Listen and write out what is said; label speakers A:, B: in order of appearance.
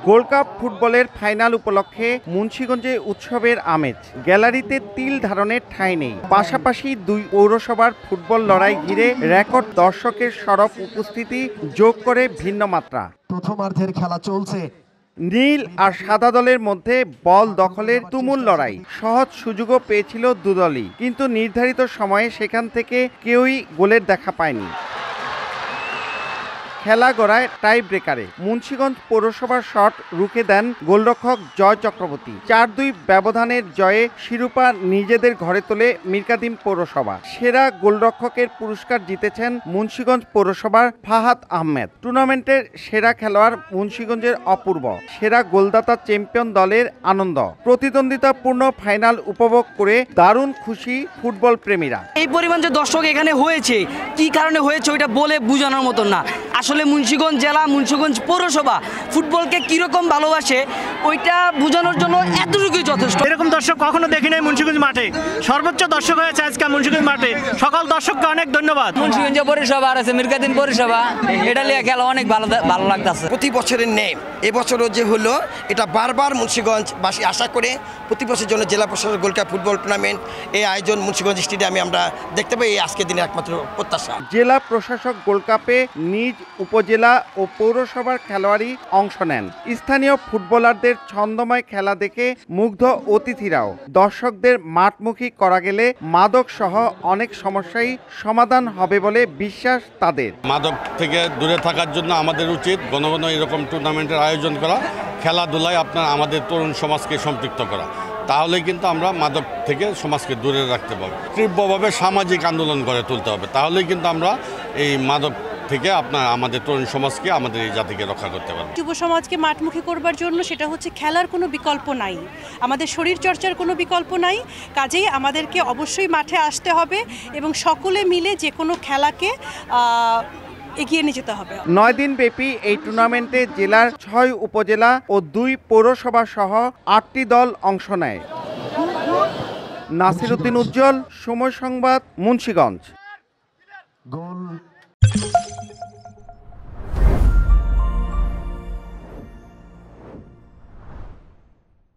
A: Gold cup ফুটবলের final উপলক্ষে মুন্সিগঞ্জে উৎসবের আমেজ। গ্যালারিতে তিল ধারণের ঠাঁই নেই। পাশাপাশি দুই পৌরসভার ফুটবল লড়াই ঘিরে রেকর্ড দর্শকের সরব উপস্থিতি যোগ করে ভিন্ন মাত্রা।
B: প্রথমার্ধের খেলা চলছে।
A: নীল আর সাদা দলের মধ্যে বল দখলের তুমুল লড়াই। সহজ সুযোগও পেয়েছিল দুদলই, কিন্তু নির্ধারিত সময়ে সেখান থেকে কেউই গোলের দেখা পায়নি। খেলা গড়ায় টাই ব্রেকারে। মুন্সিগঞ্জ পৌরসভার শট রুখে দেন গোলরক্ষক জয় চক্রবর্তী। ৪-২ ব্যবধানের জয়ে শিরোপা নিজেদের ঘরে তোলে মিরকাদিম পৌরসভা। সেরা গোলরক্ষকের পুরস্কার জিতেছেন মুন্সিগঞ্জ পৌরসভার ফাহাদ আহমেদ। টুর্নামেন্টের সেরা খেলোয়াড় মুন্সিগঞ্জের অপূর্ব। সেরা গোলদাতা চ্যাম্পিয়ন দলের আনন্দ। প্রতিদ্বন্দ্বিতাপূর্ণ ফাইনাল উপভোগ করে দারুণ খুশি ফুটবল প্রেমীরা।
C: এই পরিমাণ যে দর্শক এখানে হয়েছে, কি কারণে হয়েছে ওইটা বলে বোঝানোর মতন না। আসলে মুন্সিগঞ্জ জেলা, মুন্সিগঞ্জ পৌরসভা ফুটবলকে কিরকম ভালোবাসে ওইটা বোঝানোর জন্য এতটুকুই যথেষ্ট।
D: এরকম দর্শক কখনো দেখি নাই মুন্সিগঞ্জ মাঠে। সর্বোচ্চ দর্শক হয়েছে আজকে মুন্সিগঞ্জ মাঠে। সকল দর্শককে অনেক ধন্যবাদ।
C: মুন্সিগঞ্জ পৌরসভা আর আছে মিরকাদিম পৌরসভা, এটা নিয়ে খেলা অনেক ভালো লাগতেছে।
E: প্রতি বছরের নেই, এবছরও যে হলো এটা বারবার মুন্সিগঞ্জবাসী আশা করে প্রতি বছরের জন্য জেলা প্রশাসন গোল্ড কাপ ফুটবল টুর্নামেন্ট এই আয়োজন মুন্সিগঞ্জ স্টেডিয়ামে আমরা দেখতে পাই। এই আজকের দিনে একমাত্র প্রত্যাশা।
A: জেলা প্রশাসক গোল্ড কাপে নিজ উপজেলা ও পৌরসভার খেলোয়াড়ই অংশ নেন। স্থানীয় ফুটবলারদের ছন্দময় খেলা দেখে মুগ্ধ অতিথিরাও। দর্শকদের মাঠমুখী করা গেলে মাদক সহ অনেক সমস্যাই সমাধান হবে বলে বিশ্বাস তাদের।
F: মাদক থেকে দূরে থাকার জন্য আমাদের উচিত ঘন ঘন এরকম টুর্নামেন্টের আয়োজন করা, খেলাধুলায় আপনার আমাদের তরুণ সমাজকে সম্পৃক্ত করা। তাহলে কিন্তু আমরা মাদক থেকে সমাজকে দূরে রাখতে পারবো। তীব্রভাবে সামাজিক আন্দোলন গড়ে তুলতে হবে। তাহলেই কিন্তু আমরা এই মাদক থেকে আমাদের তরুণ সমাজকে, আমাদের এই জাতিকে রক্ষা করতে পারবো।
G: যুব সমাজকে মাঠমুখী করবার জন্য সেটা হচ্ছে খেলার কোনো বিকল্প নাই, আমাদের শরীর চর্চার কোনো বিকল্প নাই। কাজেই আমাদেরকে অবশ্যই মাঠে আসতে হবে এবং সকলে মিলে যে কোনো খেলাকে এগিয়ে নিয়ে যেতে হবে।
A: 9 দিন ব্যাপী এই টুর্নামেন্টে জেলার 6 উপজেলা ও 2 পৌরসভা সহ 8টি দল অংশ নেয়। নাসির উদ্দিন উজ্জ্বল, সময় সংবাদ, মুন্সিগঞ্জ।
B: গোল